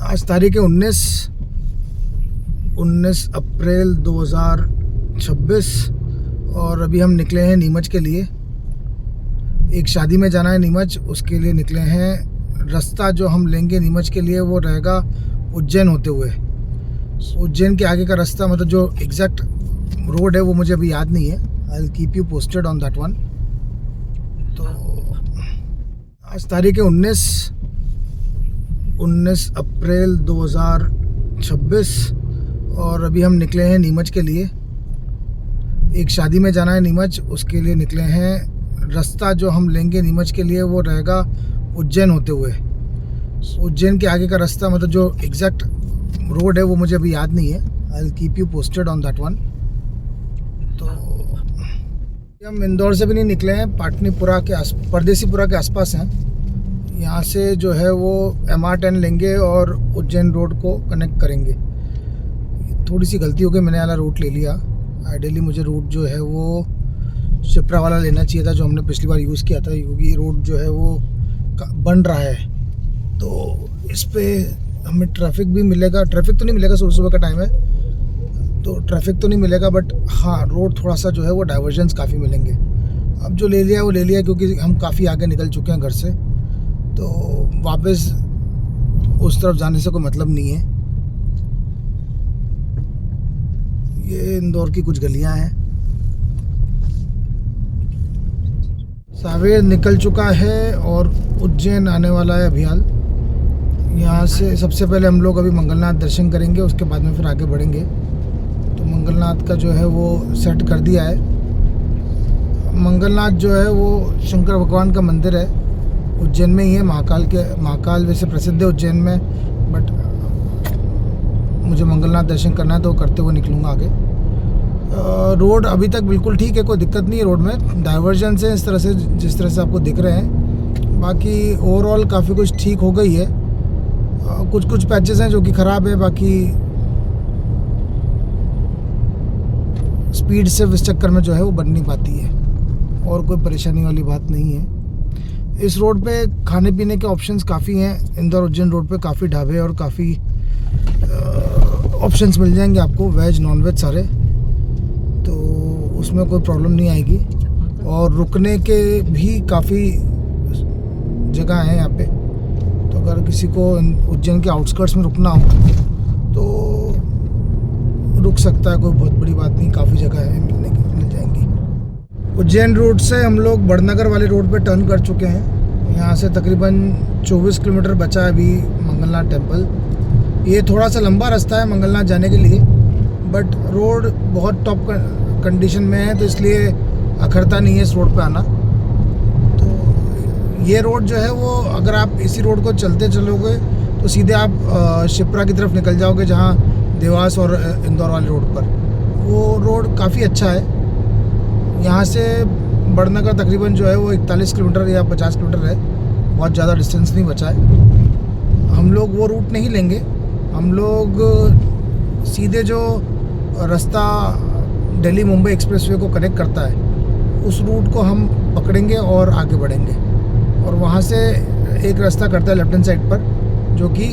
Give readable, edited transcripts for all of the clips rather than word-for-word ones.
आज तारीख है 19 अप्रैल 2026 और अभी हम निकले हैं नीमच के लिए। एक शादी में जाना है नीमच, उसके लिए निकले हैं। रास्ता जो हम लेंगे नीमच के लिए वो रहेगा उज्जैन होते हुए। उज्जैन के आगे का रास्ता, मतलब जो एग्जैक्ट रोड है वो मुझे अभी याद नहीं है। I will keep you posted on that one. तो आज तारीख है 19 अप्रैल 2026 और अभी हम निकले हैं नीमच के लिए। एक शादी में जाना है नीमच, उसके लिए निकले हैं। रास्ता जो हम लेंगे नीमच के लिए वो रहेगा उज्जैन होते हुए। उज्जैन के आगे का रास्ता, मतलब जो एग्जैक्ट रोड है वो मुझे अभी याद नहीं है। I will keep you posted on that one. तो हम इंदौर से भी नहीं निकले हैं, पाटनीपुरा के परदेसीपुरा के आसपास हैं। यहाँ से जो है वो MR10 लेंगे और उज्जैन रोड को कनेक्ट करेंगे। थोड़ी सी गलती हो गई, मैंने वाला रूट ले लिया। आइडियली मुझे रूट जो है वो शिप्रा वाला लेना चाहिए था, जो हमने पिछली बार यूज़ किया था, क्योंकि ये रोड जो है वो बन रहा है। तो इस पर हमें ट्रैफिक भी मिलेगा। ट्रैफिक तो नहीं मिलेगा, सुबह सुबह का टाइम है तो ट्रैफिक तो नहीं मिलेगा, बट हाँ रोड थोड़ा सा जो है वो डाइवर्जन्स काफ़ी मिलेंगे। अब जो ले लिया वो ले लिया, क्योंकि हम काफ़ी आगे निकल चुके हैं घर से, तो वापस उस तरफ जाने से कोई मतलब नहीं है। ये इंदौर की कुछ गलियां हैं। सावेर निकल चुका है और उज्जैन आने वाला है अभी हाल। यहाँ से सबसे पहले हम लोग अभी मंगलनाथ दर्शन करेंगे, उसके बाद में फिर आगे बढ़ेंगे। तो मंगलनाथ का जो है वो सेट कर दिया है। मंगलनाथ जो है वो शंकर भगवान का मंदिर है, उज्जैन में ही है। महाकाल वैसे प्रसिद्ध है उज्जैन में, बट मुझे मंगलनाथ दर्शन करना है तो करते हुए निकलूँगा आगे। रोड अभी तक बिल्कुल ठीक है, कोई दिक्कत नहीं है रोड में। डाइवर्जन से इस तरह से जिस तरह से आपको दिख रहे हैं, बाकी ओवरऑल काफ़ी कुछ ठीक हो गई है। कुछ पैचेस हैं जो कि ख़राब है, बाकी स्पीड से इस चक्कर में जो है वो बन नहीं पाती है, और कोई परेशानी वाली बात नहीं है। इस रोड पे खाने पीने के ऑप्शंस काफ़ी हैं। इंदौर उज्जैन रोड पे काफ़ी ढाबे और काफ़ी ऑप्शंस मिल जाएंगे आपको, वेज नॉन वेज सारे, तो उसमें कोई प्रॉब्लम नहीं आएगी। और रुकने के भी काफ़ी जगह हैं यहाँ पे, तो अगर किसी को उज्जैन के आउटस्कर्ट्स में रुकना हो तो रुक सकता है, कोई बहुत बड़ी बात नहीं। काफ़ी जगह है मिल जाएंगी। उज्जैन रोड से हम लोग बड़नगर वाले रोड पे टर्न कर चुके हैं। यहाँ से तकरीबन 24 किलोमीटर बचा है अभी मंगलनाथ टेम्पल। ये थोड़ा सा लंबा रास्ता है मंगलनाथ जाने के लिए, बट रोड बहुत टॉप कंडीशन में है, तो इसलिए अखरता नहीं है इस रोड पे आना। तो ये रोड जो है वो, अगर आप इसी रोड को चलते चलोगे तो सीधे आप शिप्रा की तरफ निकल जाओगे, जहाँ देवास और इंदौर वाले रोड पर। वो रोड काफ़ी अच्छा है। यहाँ से बड़नगर तकरीबन जो है वो 41 किलोमीटर या 50 किलोमीटर है, बहुत ज़्यादा डिस्टेंस नहीं बचा है। हम लोग वो रूट नहीं लेंगे, हम लोग सीधे जो रास्ता दिल्ली मुंबई एक्सप्रेसवे को कनेक्ट करता है उस रूट को हम पकड़ेंगे और आगे बढ़ेंगे। और वहाँ से एक रास्ता करता है लेफ्ट हैंड साइड पर, जो कि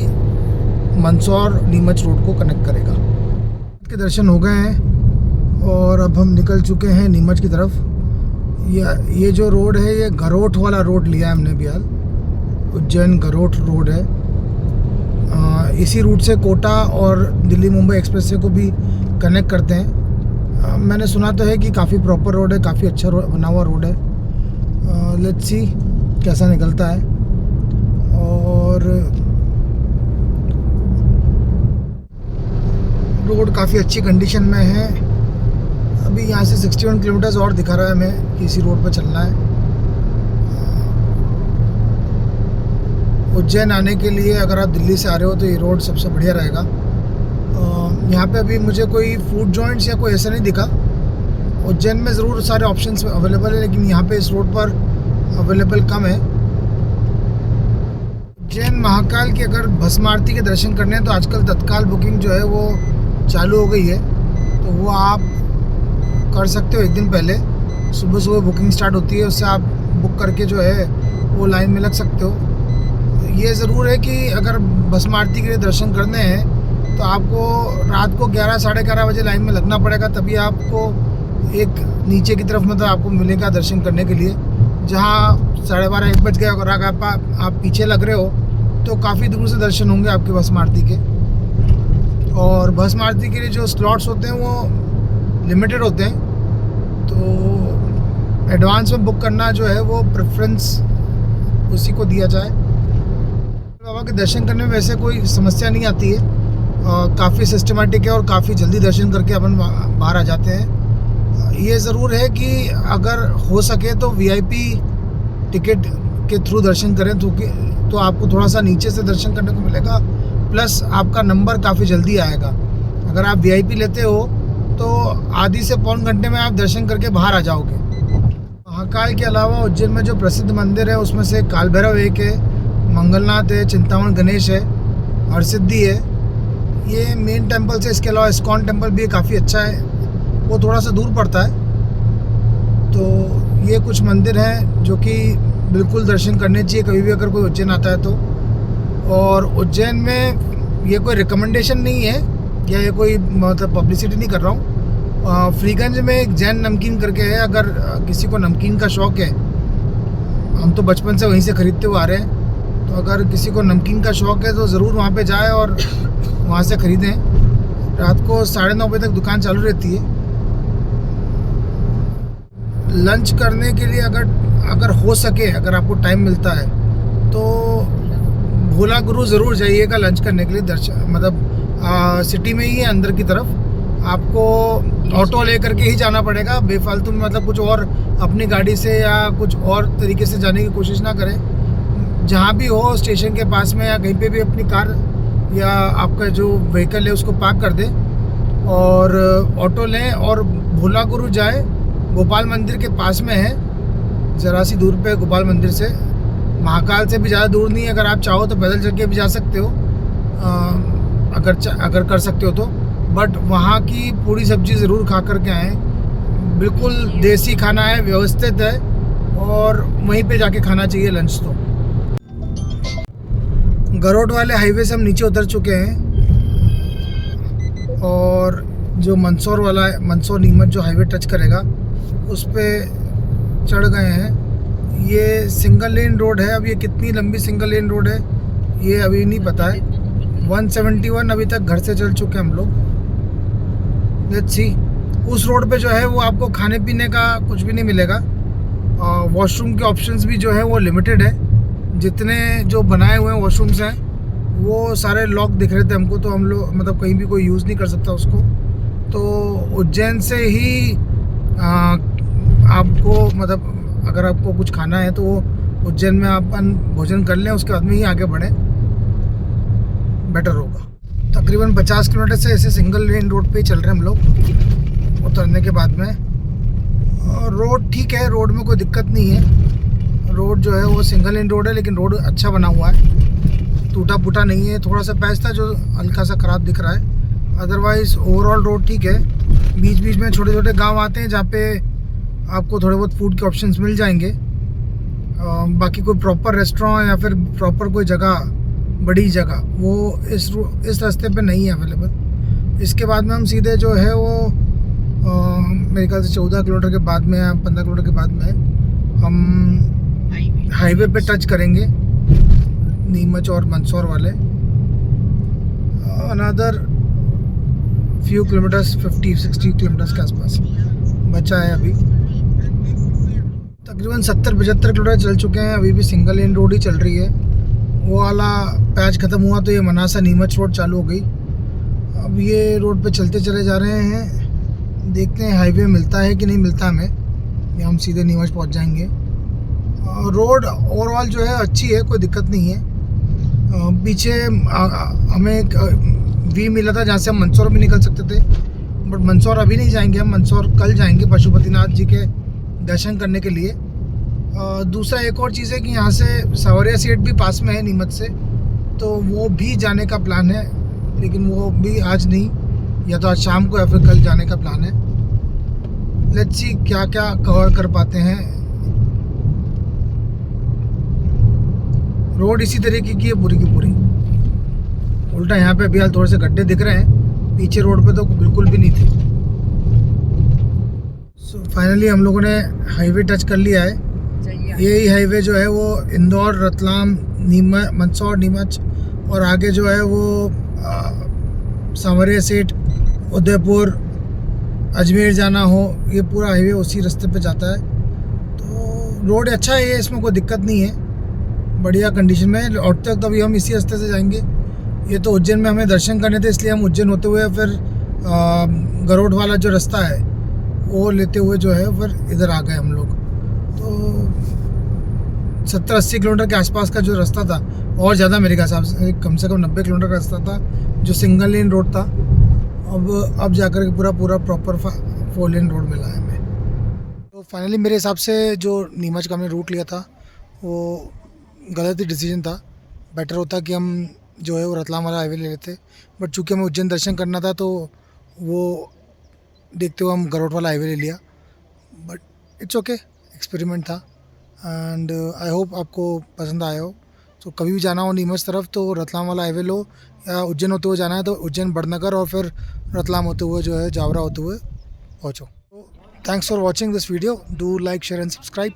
मंदसौर नीमच रोड को कनेक्ट करेगा। के दर्शन हो गए हैं और अब हम निकल चुके हैं नीमच की तरफ। ये जो रोड है ये गरोठ वाला रोड लिया है हमने बिहार, उज्जैन गरोठ रोड है। इसी रूट से कोटा और दिल्ली मुंबई एक्सप्रेसवे को भी कनेक्ट करते हैं। मैंने सुना तो है कि काफ़ी प्रॉपर रोड है, काफ़ी अच्छा बना हुआ रोड है। लेट्स सी कैसा निकलता है। और रोड काफ़ी अच्छी कंडीशन में है। अभी यहाँ से 61 किलोमीटर्स और दिखा रहा है हमें कि इसी रोड पर चलना है। उज्जैन आने के लिए अगर आप दिल्ली से आ रहे हो तो ये रोड सबसे बढ़िया रहेगा। यहाँ पे अभी मुझे कोई फूड जॉइंट्स या कोई ऐसा नहीं दिखा। उज्जैन में ज़रूर सारे ऑप्शंस अवेलेबल है, लेकिन यहाँ पे इस रोड पर अवेलेबल कम है। उज्जैन महाकाल की अगर भस्म आरती के दर्शन करने हैं तो आजकल तत्काल बुकिंग जो है वो चालू हो गई है, तो वो आप कर सकते हो। एक दिन पहले सुबह बुकिंग स्टार्ट होती है, उससे आप बुक करके जो है वो लाइन में लग सकते हो। ये ज़रूर है कि अगर भस्म आरती के लिए दर्शन करने हैं तो आपको रात को 11 साढ़े 11 बजे लाइन में लगना पड़ेगा, तभी आपको एक नीचे की तरफ मतलब आपको मिलेगा दर्शन करने के लिए। जहाँ 12:30 1 बज गए अगर आप पीछे लग रहे हो तो काफ़ी दूर से दर्शन होंगे आपके भस्म आरती के। और भस्म आरती के लिए जो स्लॉट्स होते हैं वो लिमिटेड होते हैं, तो एडवांस में बुक करना जो है वो प्रेफरेंस उसी को दिया जाए। बाबा के दर्शन करने में वैसे कोई समस्या नहीं आती है, काफ़ी सिस्टमेटिक है और काफ़ी जल्दी दर्शन करके अपन बाहर आ जाते हैं। ये ज़रूर है कि अगर हो सके तो वीआईपी टिकट के थ्रू दर्शन करें तो आपको थोड़ा सा नीचे से दर्शन करने को मिलेगा, प्लस आपका नंबर काफ़ी जल्दी आएगा। अगर आप वीआईपी लेते हो तो आधी से पौन घंटे में आप दर्शन करके बाहर आ जाओगे। महाकाल के अलावा उज्जैन में जो प्रसिद्ध मंदिर है उसमें से काल भैरव एक है, मंगलनाथ है, चिंतामण गणेश है, हरसिद्धि है, ये मेन टेंपल से। इसके अलावा इस्कॉन टेंपल भी काफ़ी अच्छा है, वो थोड़ा सा दूर पड़ता है। तो ये कुछ मंदिर हैं जो कि बिल्कुल दर्शन करने चाहिए कभी भी अगर कोई उज्जैन आता है तो। और उज्जैन में ये कोई रिकमेंडेशन नहीं है या ये कोई मतलब पब्लिसिटी नहीं कर रहा हूँ। फ्रीगंज में एक जैन नमकीन करके है, अगर किसी को नमकीन का शौक़ है, हम तो बचपन से वहीं से ख़रीदते हुए आ रहे हैं, तो अगर किसी को नमकीन का शौक़ है तो ज़रूर वहाँ पे जाए और वहाँ से ख़रीदें। रात को 9:30 बजे तक दुकान चालू रहती है। लंच करने के लिए अगर हो सके, अगर आपको टाइम मिलता है तो भोला गुरु ज़रूर जाइएगा लंच करने के लिए। दर्शन मतलब सिटी में ही है, अंदर की तरफ। आपको ऑटो लेकर के ही जाना पड़ेगा, बेफालतू में मतलब कुछ और अपनी गाड़ी से या कुछ और तरीके से जाने की कोशिश ना करें। जहाँ भी हो स्टेशन के पास में या कहीं पे भी अपनी कार या आपका जो व्हीकल है उसको पार्क कर दें और ऑटो लें और भोला गुरु जाए। गोपाल मंदिर के पास में है, ज़रा सी दूर पे गोपाल मंदिर से। महाकाल से भी ज़्यादा दूर नहीं है, अगर आप चाहो तो पैदल चल के भी जा सकते हो, अगर कर सकते हो तो। बट वहाँ की पूरी सब्जी ज़रूर खा कर के आएँ, बिल्कुल देसी खाना है, व्यवस्थित है और वहीं पे जाके खाना चाहिए लंच। तो गरोड वाले हाईवे से हम नीचे उतर चुके हैं और जो मंदसौर वाला है, मंदसौर नीमच जो हाईवे टच करेगा उस पर चढ़ गए हैं। ये सिंगल लेन रोड है, अब ये कितनी लंबी सिंगल लेन रोड है ये अभी नहीं पता है। 171 अभी तक घर से चल चुके हैं हम लोग। Let's see. उस रोड पे जो है वो आपको खाने पीने का कुछ भी नहीं मिलेगा। वॉशरूम के ऑप्शंस भी जो है वो लिमिटेड है। जितने जो बनाए हुए हैं वॉशरूम्स हैं वो सारे लॉक दिख रहे थे हमको, तो हम लोग मतलब कहीं भी कोई यूज़ नहीं कर सकता उसको। तो उज्जैन से ही आपको मतलब अगर आपको कुछ खाना है तो वो उज्जैन में अपन भोजन कर लें, उसके बाद में ही आगे बढ़ें, बेटर होगा। तकरीबन 50 किलोमीटर से ऐसे सिंगल लेन रोड पे ही चल रहे हैं हम लोग उतरने के बाद में। रोड ठीक है, रोड में कोई दिक्कत नहीं है। रोड जो है वो सिंगल लेन रोड है, लेकिन रोड अच्छा बना हुआ है, टूटा फूटा नहीं है। थोड़ा सा पैच था जो हल्का सा ख़राब दिख रहा है, अदरवाइज़ ओवरऑल रोड ठीक है। बीच बीच में छोटे छोटे गांव आते हैं जहाँ पे आपको थोड़े बहुत फूड के ऑप्शंस मिल जाएंगे। बाकी कोई प्रॉपर रेस्टोरेंट या फिर प्रॉपर कोई जगह, बड़ी जगह वो इस रास्ते पे नहीं है अवेलेबल। इसके बाद में हम सीधे जो है वो मेरे ख्याल से 14 किलोमीटर के बाद में या 15 किलोमीटर के बाद में हम हाईवे पे टच करेंगे, नीमच और मंदसौर वाले। अनदर फ्यू किलोमीटर्स, 50-60 किलोमीटर्स के आसपास बचा है अभी। तकरीबन 70-75 किलोमीटर चल चुके हैं, अभी भी सिंगल लेन रोड ही चल रही है। वो वाला पैच ख़त्म हुआ तो ये मनासा नीमच रोड चालू हो गई। अब ये रोड पे चलते चले जा रहे हैं, देखते हैं हाईवे मिलता है कि नहीं मिलता हमें, या हम सीधे नीमच पहुंच जाएंगे। रोड ओवरऑल जो है अच्छी है, कोई दिक्कत नहीं है। पीछे हमें एक वी मिला था जहाँ से हम मंदसौर भी निकल सकते थे, बट मंदसौर अभी नहीं जाएंगे, हम मंदसौर कल जाएंगे पशुपतिनाथ जी के दर्शन करने के लिए। दूसरा एक और चीज़ है कि यहाँ से सावरिया सीट भी पास में है नीमच से, तो वो भी जाने का प्लान है, लेकिन वो भी आज नहीं, या तो आज शाम को या फिर कल जाने का प्लान है। लेट्स सी क्या क्या कवर कर पाते हैं। रोड इसी तरीके की है पूरी की पूरी। उल्टा यहाँ पे अभी हाल थोड़े से गड्ढे दिख रहे हैं, पीछे रोड पे तो बिल्कुल भी नहीं थे। सो फाइनली हम लोगों ने हाईवे टच कर लिया है। यही हाईवे जो है वो इंदौर, रतलाम, नीमच, मंदसौर, नीमच और आगे जो है वो सांवरिया सेठ, उदयपुर, अजमेर जाना हो, ये पूरा हाईवे उसी रास्ते पे जाता है। तो रोड अच्छा है, ये इसमें कोई दिक्कत नहीं है, बढ़िया कंडीशन में। लौटते वक्त अभी हम इसी रास्ते से जाएंगे। ये तो उज्जैन में हमें दर्शन करने थे, इसलिए हम उज्जैन होते हुए फिर गरुड़ वाला जो रास्ता है वो लेते हुए जो है फिर इधर आ गए हम लोग। तो 70-80 किलोमीटर के आसपास का जो रास्ता था, और ज़्यादा मेरे हिसाब से कम 90 किलोमीटर का रास्ता था जो सिंगल लेन रोड था, अब जाकर के पूरा प्रॉपर 4 लेन रोड मिला है हमें। तो फाइनली मेरे हिसाब से जो नीमच का हमने रूट लिया था वो गलत ही डिसीजन था। बेटर होता कि हम जो है वो रतलाम वाला हाईवे ले लेते, बट चूँकि हमें उज्जैन दर्शन करना था तो वो देखते हुए हम गरुड़ वाला हाईवे ले लिया। बट इट्स ओके, एक्सपेरिमेंट था एंड आई होप आपको पसंद आया हो। तो कभी भी जाना हो नीमच तरफ तो रतलाम वाला हाईवे लो, या उज्जैन होते हुए जाना है तो उज्जैन बड़नगर और फिर रतलाम होते हुए जो है जावरा होते हुए पहुँचो। Thanks for watching this video, do like, share and subscribe.